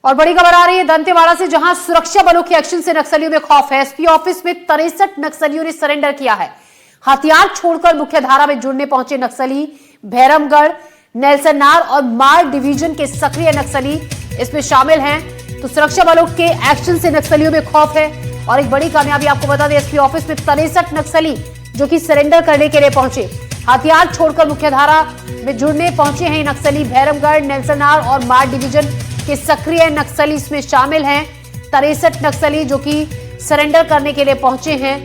और बड़ी खबर आ रही है दंतेवाड़ा से, जहां सुरक्षा बलों के एक्शन से नक्सलियों में खौफ है। एसपी ऑफिस में 63 नक्सलियों ने सरेंडर किया है। हथियार छोड़कर मुख्यधारा में जुड़ने पहुंचे नक्सली भैरमगढ़, नेल्सनार और मार डिवीजन के सक्रिय नक्सली इसमें शामिल हैं। तो सुरक्षा बलों के एक्शन से नक्सलियों में खौफ है। और एक बड़ी कामयाबी आपको बता दें, एसपी ऑफिस में 63 नक्सली जो कि सरेंडर करने के लिए पहुंचे, हथियार छोड़कर मुख्यधारा में जुड़ने पहुंचे हैं। नक्सली भैरमगढ़, नेल्सनार और मार डिवीजन के सक्रिय नक्सली इसमें शामिल हैं। 63 नक्सली जो कि सरेंडर करने के लिए पहुंचे हैं,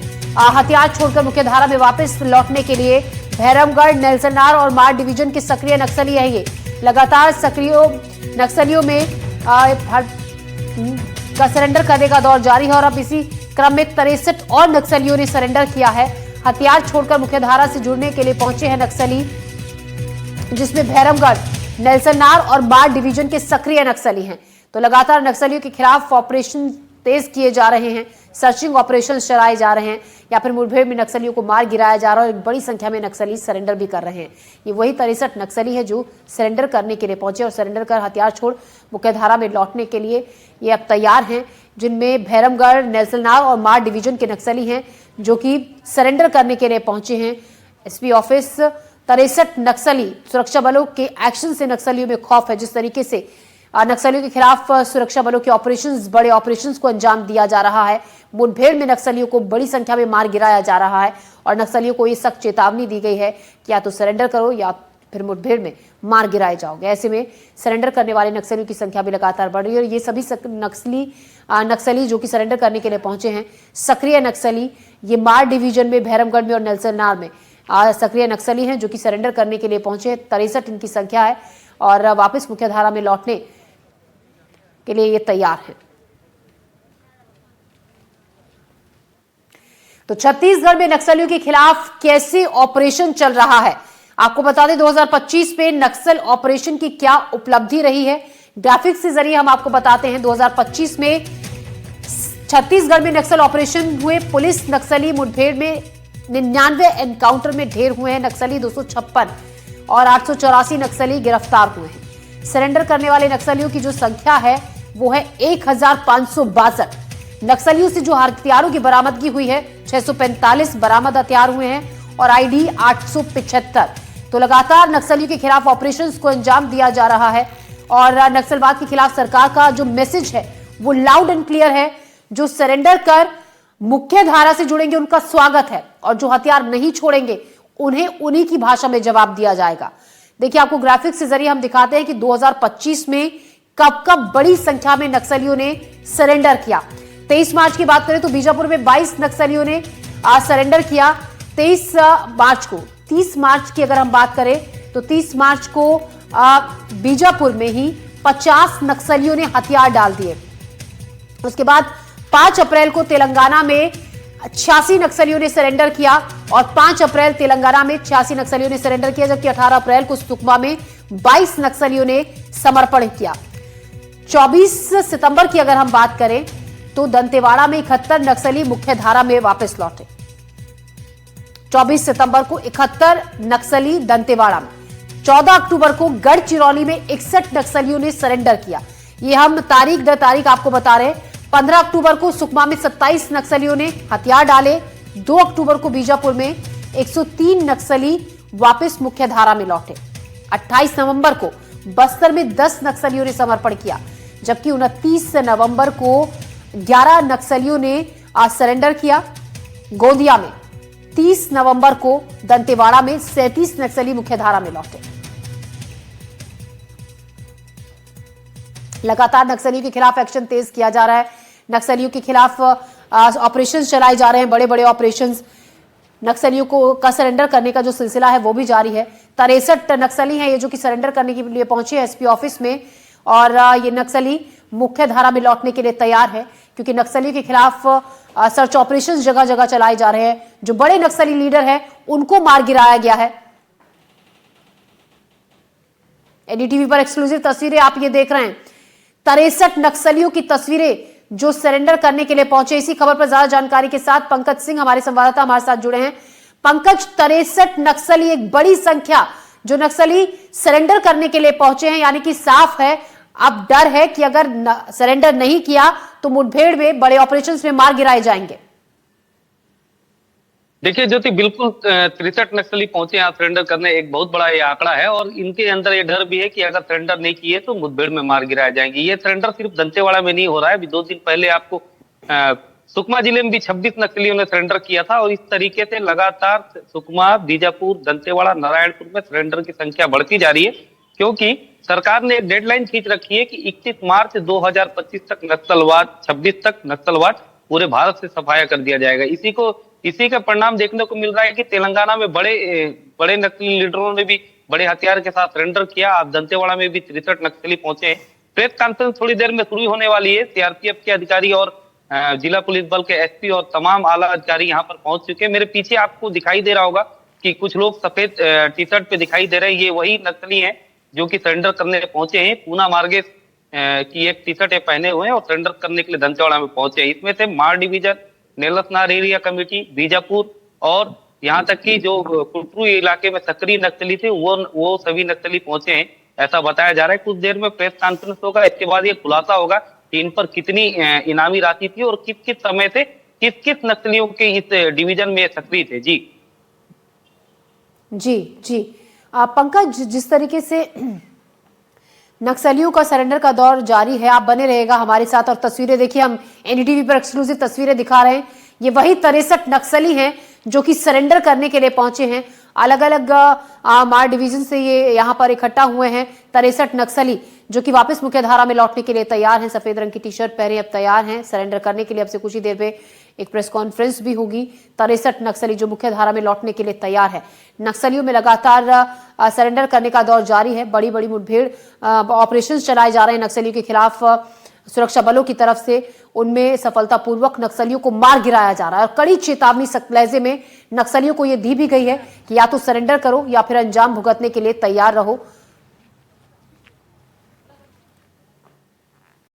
हथियार छोड़कर मुख्यधारा में वापस लौटने के लिए। भैरमगढ़, नेल्सनार और मार डिवीजन के सक्रिय नक्सली है। ये लगातार सक्रिय नक्सलियों में का सरेंडर करने का दौर जारी है और अब इसी क्रम में 63 और नक्सलियों ने सरेंडर किया है। हथियार छोड़कर मुख्यधारा से जुड़ने के लिए पहुंचे हैं नक्सली, जिसमें भैरमगढ़, नेल्सनार और मार डिवीजन के सक्रिय नक्सली हैं। तो लगातार नक्सलियों के खिलाफ ऑपरेशन तेज किए जा रहे हैं, सर्चिंग ऑपरेशन चलाए जा रहे हैं या फिर मुठभेड़ में नक्सलियों को मार गिराया जा रहा है। और एक बड़ी संख्या में नक्सली सरेंडर भी कर रहे हैं। ये वही 63 नक्सली है जो सरेंडर करने के लिए पहुंचे और सरेंडर कर हथियार छोड़ मुख्यधारा में लौटने के लिए ये अब तैयार हैं, जिनमें भैरमगढ़, नेल्सनार और मार डिवीजन के नक्सली हैं जो कि सरेंडर करने के लिए पहुंचे हैं। एसपी ऑफिस 63 नक्सली, सुरक्षा बलों के एक्शन से नक्सलियों में खौफ है। जिस तरीके से नक्सलियों के खिलाफ सुरक्षा बलों के ऑपरेशंस, बड़े ऑपरेशंस को अंजाम दिया जा रहा है, मुठभेड़ में नक्सलियों को बड़ी संख्या में मार गिराया जा रहा है और नक्सलियों को ये सख्त चेतावनी दी गई है कि या तो सरेंडर करो या फिर मुठभेड़ में मार गिराए जाओगे। ऐसे में सरेंडर करने वाले नक्सलियों की संख्या भी लगातार बढ़ रही है और ये सभी नक्सली जो कि सरेंडर करने के लिए पहुंचे हैं, सक्रिय नक्सली, ये मार डिवीजन में, भैरमगढ़ में और नेल्सनार में सक्रिय नक्सली हैं जो कि सरेंडर करने के लिए पहुंचे हैं। 63 इनकी संख्या है और वापस मुख्यधारा में लौटने के लिए ये तैयार है। तो छत्तीसगढ़ में नक्सलियों के खिलाफ कैसे ऑपरेशन चल रहा है, आपको बता दें 2025 में नक्सल ऑपरेशन की क्या उपलब्धि रही है, ग्राफिक्स के जरिए हम आपको बताते हैं। 2025 में छत्तीसगढ़ में नक्सल ऑपरेशन हुए। पुलिस नक्सली मुठभेड़ में 99 एनकाउंटर में ढेर हुए हैं नक्सली, 256 और 884 नक्सली गिरफ्तार हुए हैं। सरेंडर करने वाले नक्सलियों की जो संख्या है वो है 1562। नक्सलियों से जो हथियारों की बरामदगी हुई है, 645 बरामद हथियार हुए हैं और आईडी 875। तो लगातार नक्सलियों के खिलाफ ऑपरेशंस को अंजाम दिया जा रहा है और नक्सलवाद के खिलाफ सरकार का जो मैसेज है वो लाउड एंड क्लियर है। जो सरेंडर कर मुख्य धारा से जुड़ेंगे उनका स्वागत है और जो हथियार नहीं छोड़ेंगे उन्हें उन्हीं की भाषा में जवाब दिया जाएगा। देखिए, आपको ग्राफिक्स के जरिए हम दिखाते हैं कि 2025 में कब कब बड़ी संख्या में नक्सलियों ने सरेंडर किया। 23 मार्च की बात करें तो बीजापुर में 22 नक्सलियों ने सरेंडर किया। 23 मार्च को, 30 मार्च की अगर हम बात करें तो 30 मार्च को बीजापुर में ही 50 नक्सलियों ने हथियार डाल दिए। उसके बाद 5 अप्रैल को तेलंगाना में 86 नक्सलियों ने सरेंडर किया और 5 अप्रैल तेलंगाना में 86 नक्सलियों ने सरेंडर किया, जबकि 18 अप्रैल को सुकमा में 22 नक्सलियों ने समर्पण किया। 24 सितंबर की अगर हम बात करें तो दंतेवाड़ा में 71 नक्सली मुख्यधारा में वापस लौटे। 24 सितंबर को 71 नक्सली दंतेवाड़ा में। 14 अक्टूबर को गढ़चिरौली में 61 नक्सलियों ने सरेंडर किया। ये हम तारीख दर तारीख आपको बता रहे हैं। 15 अक्टूबर को सुकमा में 27 नक्सलियों ने हथियार डाले। 2 अक्टूबर को बीजापुर में 103 नक्सली वापस मुख्यधारा में लौटे। 28 नवंबर को बस्तर में 10 नक्सलियों ने समर्पण किया, जबकि 29 नवंबर को 11 नक्सलियों ने सरेंडर किया। गोंदिया में 30 नवंबर को, दंतेवाड़ा में 37 नक्सली मुख्यधारा में लौटे। लगातार नक्सलियों के खिलाफ एक्शन तेज किया जा रहा है। नक्सलियों के खिलाफ ऑपरेशंस चलाए जा रहे हैं, बड़े बड़े ऑपरेशंस। नक्सलियों को का सरेंडर करने का जो सिलसिला है वो भी जारी है। 63 नक्सली हैं ये जो कि सरेंडर करने के लिए पहुंचे हैं एसपी ऑफिस में और ये नक्सली मुख्य धारा में लौटने के लिए तैयार है, क्योंकि नक्सलियों के खिलाफ सर्च ऑपरेशंस जगह जगह चलाए जा रहे हैं। जो बड़े नक्सली लीडर हैं उनको मार गिराया गया है। एनडीटीवी पर एक्सक्लूसिव तस्वीरें आप ये देख रहे हैं। 63 नक्सलियों की तस्वीरें जो सरेंडर करने के लिए पहुंचे। इसी खबर पर ज्यादा जानकारी के साथ पंकज सिंह हमारे संवाददाता हमारे साथ जुड़े हैं। पंकज, 63 नक्सली, एक बड़ी संख्या जो नक्सली सरेंडर करने के लिए पहुंचे हैं, यानी कि साफ है अब डर है कि अगर सरेंडर नहीं किया तो मुठभेड़ में, बड़े ऑपरेशंस में मार गिराए जाएंगे। देखिए ज्योति, बिल्कुल 63 नक्सली पहुंचे यहाँ सरेंडर करने, एक बहुत बड़ा ये आंकड़ा है। और इनके अंदर ये डर भी है कि अगर सरेंडर नहीं किए तो मुठभेड़ में मार गिराए जाएंगे। ये सरेंडर सिर्फ दंतेवाड़ा में नहीं हो रहा है। अभी 2 दिन पहले आपको सुकमा जिले में भी 26 नक्सलियों ने सरेंडर किया था। और इस तरीके से लगातार सुकमा, बीजापुर, दंतेवाड़ा, नारायणपुर में सरेंडर की संख्या बढ़ती जा रही है, क्योंकि सरकार ने एक डेडलाइन खींच रखी है कि 31 मार्च 2025 तक नक्सलवाद, 26 तक नक्सलवाद पूरे भारत से सफाया कर दिया जाएगा। इसी का परिणाम देखने को मिल रहा है कि तेलंगाना में बड़े नक्सली लीडरों ने भी बड़े हथियार के साथ सरेंडर किया। अब दंतेवाड़ा में भी 63 नक्सली पहुंचे हैं। प्रेस कॉन्फ्रेंस थोड़ी देर में शुरू होने वाली है। सीआरपीएफ के अधिकारी और जिला पुलिस बल के एसपी और तमाम आला अधिकारी यहाँ पर पहुंच चुके हैं। मेरे पीछे आपको दिखाई दे रहा होगा कि कुछ लोग सफेद टी शर्ट पे दिखाई दे रहे हैं। ये वही नक्सली हैं जो कि सरेंडर करने पहुंचे हैं। पूना मार्गेश की एक टी शर्ट पहने हुए हैं और सरेंडर करने के लिए दंतेवाड़ा में पहुंचे हैं। इसमें से मार division, Nelasnar area committee, Bijapur और यहाँ तक कि जो कुटरू इलाके में सक्रिय नक्सली थे वो सभी नक्सली पहुंचे हैं, ऐसा बताया जा रहा है। कुछ देर में प्रेस कॉन्फ्रेंस होगा, इसके बाद ये खुलासा होगा कि इन पर कितनी इनामी राशि थी और किस किस समय से किस किस नक्सलियों के इस डिवीजन में सक्रिय थे। जी जी जी पंकज, जिस तरीके से नक्सलियों का सरेंडर का दौर जारी है, आप बने रहेगा हमारे साथ। और तस्वीरें देखिए, हम एनडीटीवी पर एक्सक्लूसिव तस्वीरें दिखा रहे हैं। ये वही 63 नक्सली हैं जो कि सरेंडर करने के लिए पहुंचे हैं। अलग अलग मार डिवीजन से ये यहाँ पर इकट्ठा हुए हैं 63 नक्सली, जो कि वापस मुख्यधारा में लौटने के लिए तैयार हैं। सफेद रंग की टी शर्ट पहने अब तैयार हैं सरेंडर करने के लिए। अब से कुछ ही देर में एक प्रेस कॉन्फ्रेंस भी होगी। 63 नक्सली जो मुख्यधारा में लौटने के लिए तैयार है। नक्सलियों में लगातार सरेंडर करने का दौर जारी है। बड़ी बड़ी मुठभेड़ ऑपरेशंस चलाए जा रहे हैं नक्सलियों के खिलाफ सुरक्षा बलों की तरफ से। उनमें सफलतापूर्वक नक्सलियों को मार गिराया जा रहा है। और कड़ी चेतावनी सख्त लहजे में नक्सलियों को यह दी भी गई है कि या तो सरेंडर करो या फिर अंजाम भुगतने के लिए तैयार रहो।